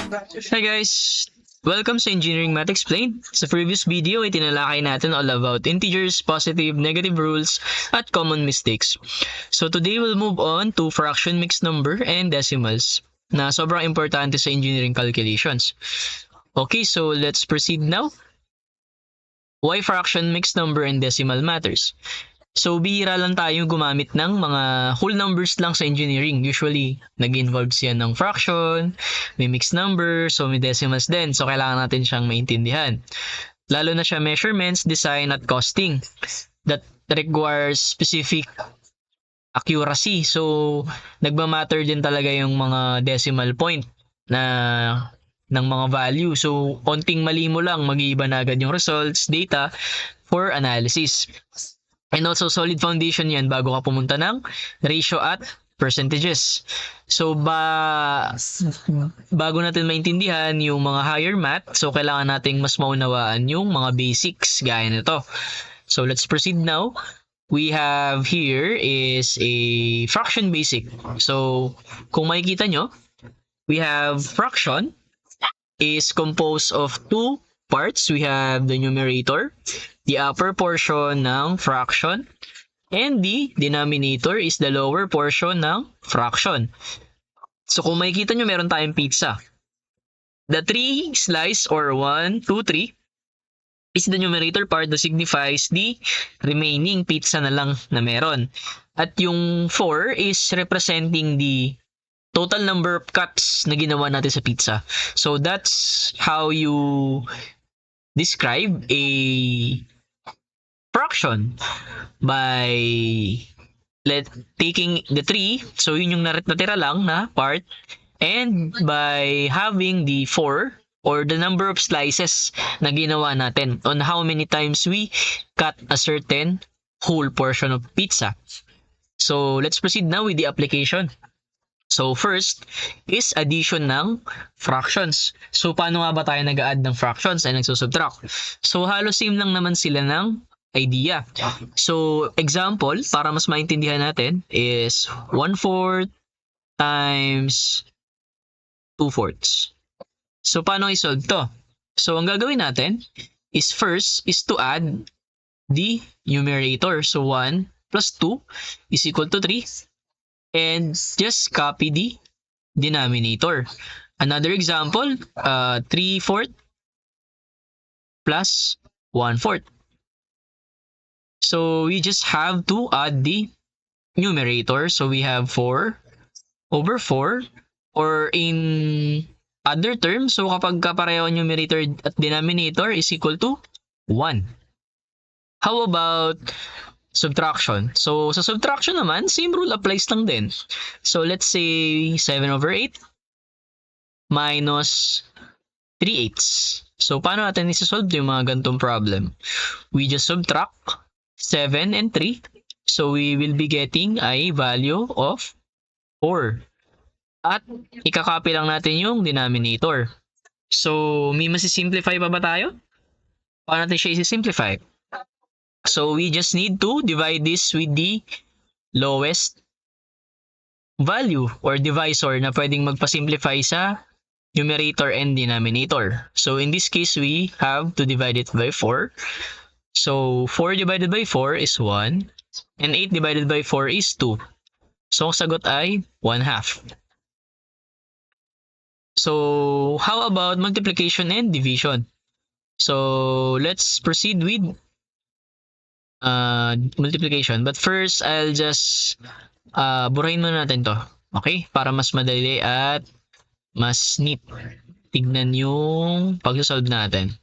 Hi guys! Welcome sa Engineering Math Explained. Sa previous video ay tinalakay natin all about integers, positive, negative rules, at common mistakes. So today we'll move on to fraction, mixed number, and decimals na sobrang importante sa engineering calculations. Okay, so let's proceed now. Why fraction, mixed number, and decimal matters? So, bihira lang tayo gumamit ng mga whole numbers lang sa engineering. Usually, nag-involve siya ng fraction, may mixed number, so may decimals din. So, kailangan natin siyang maintindihan. Lalo na siya measurements, design, at costing. That requires specific accuracy. So, nagmamatter din talaga yung mga decimal point na ng mga value. So, onting mali mo lang, mag-iiba na agad yung results, data, for analysis. And also, solid foundation yan bago ka pumunta ng ratio at percentages. So, bago natin maintindihan yung mga higher math, so kailangan nating mas maunawaan yung mga basics gaya nito. So, let's proceed now. We have here is a fraction basic. So, kung makikita nyo, we have fraction is composed of two parts. We have the numerator, the upper portion ng fraction, and the denominator is the lower portion ng fraction. So kung makikita nyo, meron tayong pizza. The 3 slice or 1, 2, 3 is the numerator part that signifies the remaining pizza na lang na meron. At yung 4 is representing the total number of cuts na ginawa natin sa pizza. So that's how you describe a fraction by taking the 3, so yun yung natira lang na part, and by having the 4 or the number of slices na ginawa natin on how many times we cut a certain whole portion of pizza. So let's proceed now with the application. So first is addition ng fractions. So paano nga ba tayo nag-add ng fractions ay nagsusubtract? So halos same lang naman sila ng idea. So example, para mas maintindihan natin is 1/4 times 2/4. So paano i-solve to? So ang gagawin natin is first is to add the numerator. So 1 plus 2 is equal to 3. And just copy the denominator. Another example, 3/4 plus 1/4. So we just have to add the numerator. So we have 4/4, or in other terms, so kapag kapareho numerator at denominator is equal to 1. How about subtraction? So, sa subtraction naman, same rule applies lang din. So, let's say 7/8 minus 3/8. So, paano natin isa-solve yung mga ganitong problem? We just subtract 7 and 3. So, we will be getting a value of 4. At ikakopy lang natin yung denominator. So, may masisimplify pa ba tayo? Paano natin siya isi-simplify? So, we just need to divide this with the lowest value or divisor na pwedeng magpa-simplify sa numerator and denominator. So, in this case, we have to divide it by 4. So, 4 divided by 4 is 1. And 8 divided by 4 is 2. So, ang sagot ay 1/2. So, how about multiplication and division? So, let's proceed with multiplication. But first, I'll just burahin muna natin to. Okay? Para mas madali at mas neat. Tignan yung pag-solve natin.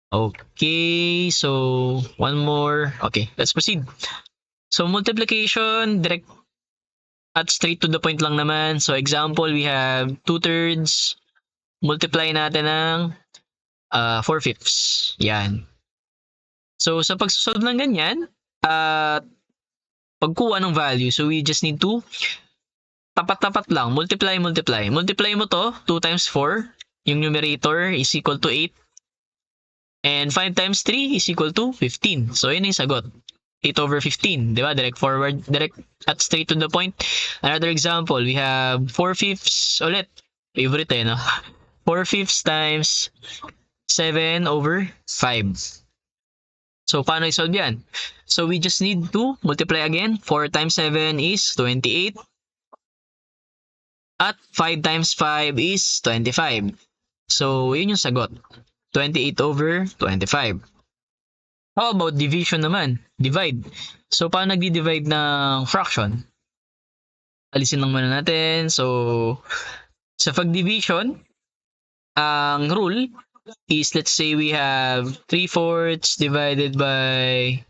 Okay. So, one more. Okay. Let's proceed. So, multiplication, direct at straight to the point lang naman. So, example, we have 2/3. Multiply natin ng 4/5. Yan. So, sa pagsusolve ng ganyan, pagkuha ng value, so we just need to tapat-tapat lang, multiply. Multiply mo to, 2 times 4, yung numerator is equal to 8, and 5 times 3 is equal to 15. So, yun yung sagot. 8/15, di ba? Direct forward, direct at straight to the point. Another example, we have 4/5 ulit. Favorite no? 4/5 times 7/5. So, paano i-solve yan? So, we just need to multiply again. 4 times 7 is 28. At 5 times 5 is 25. So, yun yung sagot. 28/25. How about division naman? Divide. So, paano nagdi-divide ng fraction? Alisin lang muna natin. So, sa pag-division, ang rule is, let's say we have 3/4 divided by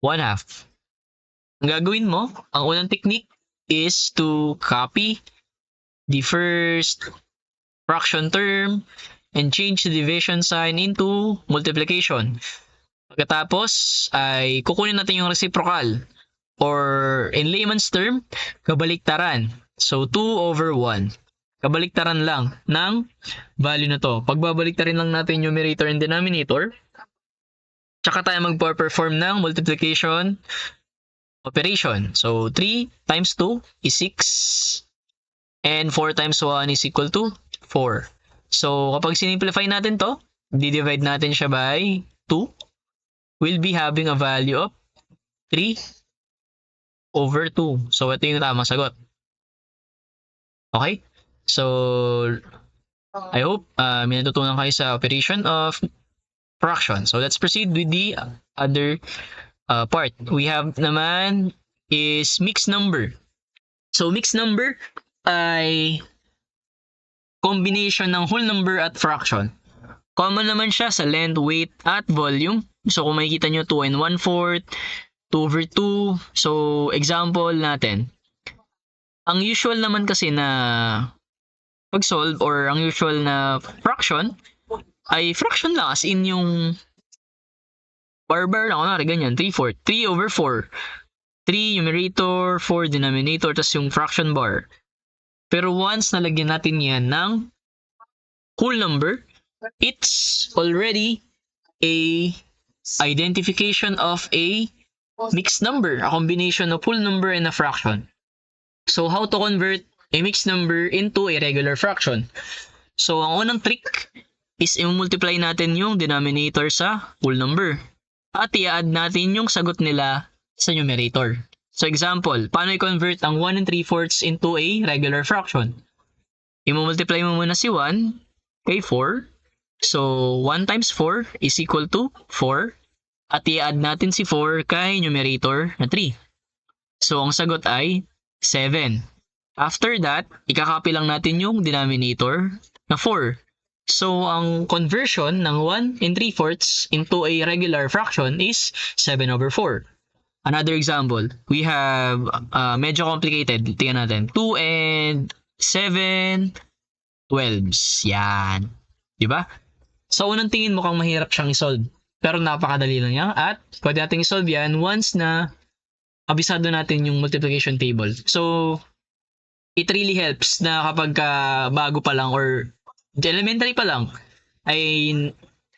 1/2. Ang gagawin mo, ang unang technique is to copy the first fraction term and change the division sign into multiplication. Pagkatapos ay kukunin natin yung reciprocal, or in layman's term, kabaliktaran. So 2/1. Kabaliktaran lang ng value na to. Pagbabaliktarin lang natin yung numerator and denominator, tsaka tayo magpa-perform ng multiplication operation. So 3 times 2 is 6 and 4 times 1 is equal to 4. So kapag sinimplify natin to, di-divide natin siya by 2, we'll be having a value of 3/2. So ito yung tamang sagot. Okay? So I hope may natutunan kayo sa operation of fraction. So let's proceed with the other part. We have naman is mixed number. So mixed number ay combination ng whole number at fraction. Common naman siya sa length, weight, at volume. So kung makikita nyo, 2 and 1/4, 2/2. So example natin. Ang usual naman kasi na pag-solve, or ang usual na fraction ay fraction lang, as in yung bar lang, kunwari ganyan, 3/4, 3/4. 3 numerator, 4 denominator, tas yung fraction bar. Pero once nalagyan natin yan ng whole number, it's already a identification of a mixed number, a combination of whole number and a fraction. So how to convert a mixed number into a regular fraction? So ang unang trick is i-multiply natin yung denominator sa whole number at i-add natin yung sagot nila sa numerator. So example, paano i-convert ang 1 and 3/4 into a regular fraction? I-multiply mo muna si 1 kay 4. So 1 times 4 is equal to 4. At i-add natin si 4 kay numerator na 3. So ang sagot ay 7. After that, ikakopy lang natin yung denominator na 4. So ang conversion ng 1 and 3/4 into a regular fraction is 7/4. Another example, we have medyo complicated. Tingnan natin. 2 and 7/12. Yan. Diba? Sa unang tingin mukhang mahirap siyang isolve. Pero napakadali lang yan. At pwede natin isolve yan once na abisado natin yung multiplication table. So, it really helps na kapag bago pa lang or elementary pa lang ay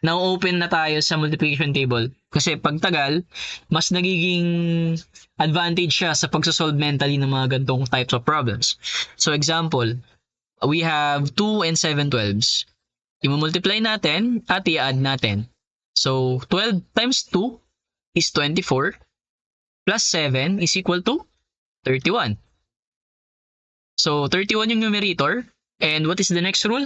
na-open na tayo sa multiplication table. Kasi pag tagal, mas nagiging advantage siya sa pagsasolve mentally ng mga gantong types of problems. So example, we have 2 and 7/12. I-multiply natin at i-add natin. So 12 times 2 is 24 plus 7 is equal to 31. So 31 yung numerator, and what is the next rule?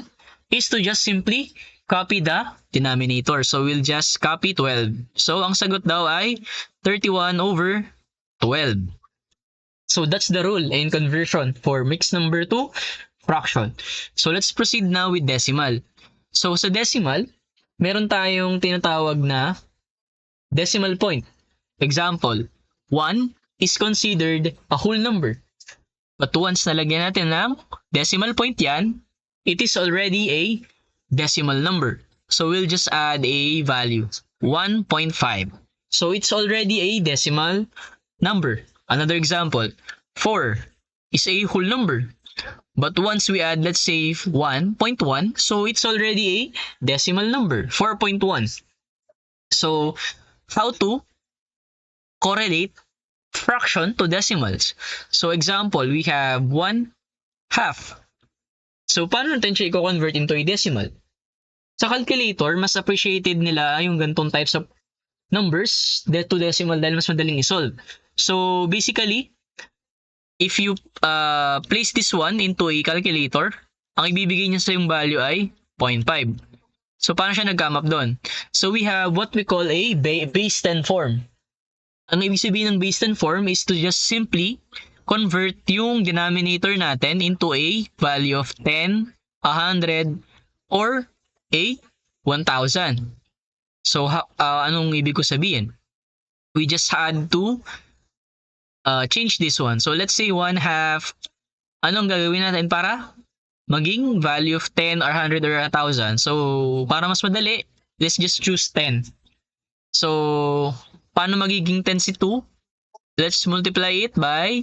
Is to just simply copy the denominator. So we'll just copy 12. So ang sagot daw ay 31/12. So that's the rule in conversion for mixed number to fraction. So let's proceed now with decimal. So sa decimal, meron tayong tinatawag na decimal point. Example, 1 is considered a whole number. But once nalagyan natin ng decimal point yan, it is already a decimal number. So we'll just add a value, 1.5. So it's already a decimal number. Another example, 4 is a whole number. But once we add, let's say, 1.1, so it's already a decimal number, 4.1. So how to correlate fraction to decimals? So example, we have 1/2. So, paano natin siya i-convert into a decimal? Sa calculator, mas appreciated nila yung ganitong types of numbers to decimal dahil mas madaling isolve. So, basically, if you place this one into a calculator, ang ibibigay niya sa yung value ay 0.5. So, paano siya nag-come up doon? So, we have what we call a base 10 form. Ang ibig sabihin ng base 10 form is to just simply convert yung denominator natin into a value of 10, 100, or a 1,000. So, anong ibig ko sabihin? We just had to change this one. So, let's say 1/2. Anong gagawin natin para maging value of 10 or 100 or 1,000? So, para mas madali, let's just choose 10. So, paano magiging 10 si 2? Let's multiply it by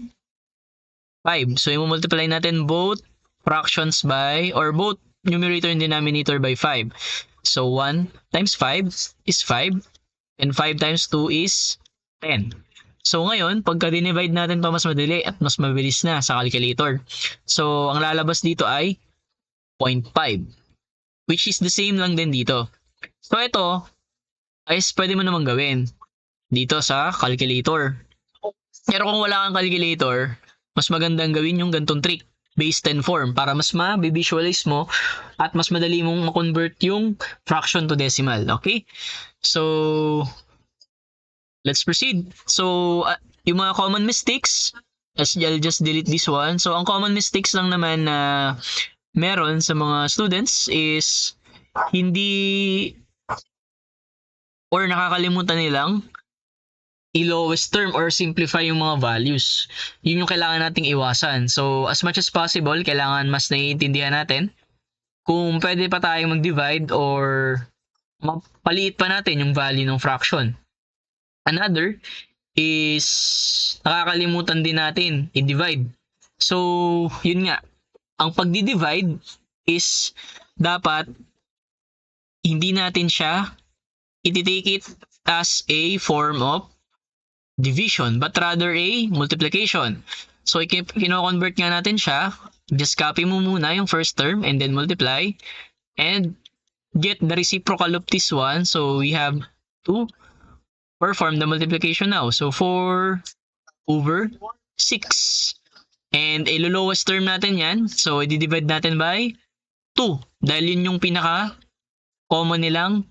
5. So, i-multiply natin both fractions by, or both numerator and denominator by 5. So, 1 times 5 is 5. And 5 times 2 is 10. So, ngayon, pagka dinivide natin pa mas madali at mas mabilis na sa calculator. So, ang lalabas dito ay 0.5. Which is the same lang din dito. So, ito ay pwede mo naman gawin dito sa calculator. Pero kung wala kang calculator, mas magandang gawin yung gantong trick, base 10 form, para mas ma-visualize mo at mas madali mong ma-convert yung fraction to decimal. Okay? So, let's proceed. So, yung mga common mistakes, I'll just delete this one. So, ang common mistakes lang naman na meron sa mga students is hindi or nakakalimutan nilang i-lowest term or simplify yung mga values. Yun yung kailangan nating iwasan. So, as much as possible, kailangan mas naiintindihan natin kung pwede pa tayong mag-divide or mapaliit pa natin yung value ng fraction. Another is nakakalimutan din natin i-divide. So, yun nga. Ang pagdi-divide is dapat hindi natin siya i-take it as a form of division but rather a multiplication. So, kino-convert nga natin siya. Just copy mo muna yung first term and then multiply and get the reciprocal of this one. So, we have to perform the multiplication now. So, 4 over 6. And ilo-lowest term natin yan. So, i-divide natin by 2. Dahil yun yung pinaka-common nilang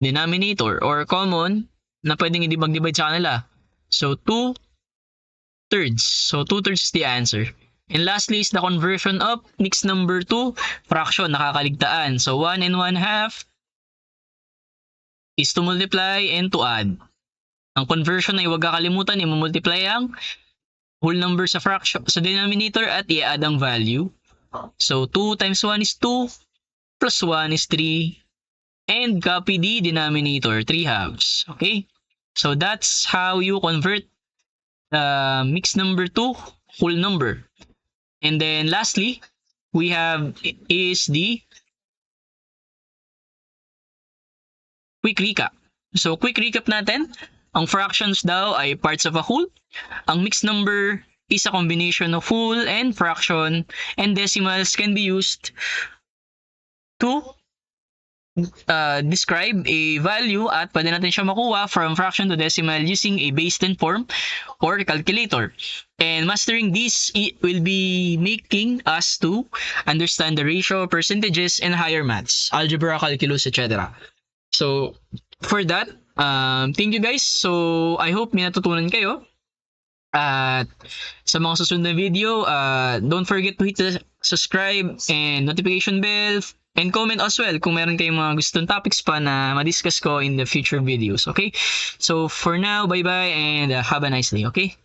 denominator or common na pwedeng mag-divide sa kanila. So, 2/3. So, 2/3 is the answer. And lastly is the conversion of mixed number to fraction, nakakaligtaan. So, 1 and 1/2 is to multiply and to add. Ang conversion ay huwag kakalimutan, i-multiply ang whole number sa fraction sa denominator at i-add ang value. So, 2 times 1 is 2, plus 1 is 3, and copy the denominator, 3/2. Okay? So, that's how you convert the mixed number to whole number. And then, lastly, we have is the quick recap. So, quick recap natin. Ang fractions daw ay parts of a whole. Ang mixed number is a combination of whole and fraction. And decimals can be used to describe a value at pwede natin siya makuha from fraction to decimal using a base 10 form or calculator. And mastering this will be making us to understand the ratio, percentages, and higher maths, algebra, calculus, etc. So, for that, thank you guys. So, I hope may natutunan kayo. At sa mga susunod na video, don't forget to hit the subscribe and notification bell. And comment as well kung meron kayong mga gustong topics pa na ma-discuss ko in the future videos, okay? So, for now, bye-bye and have a nice day, okay?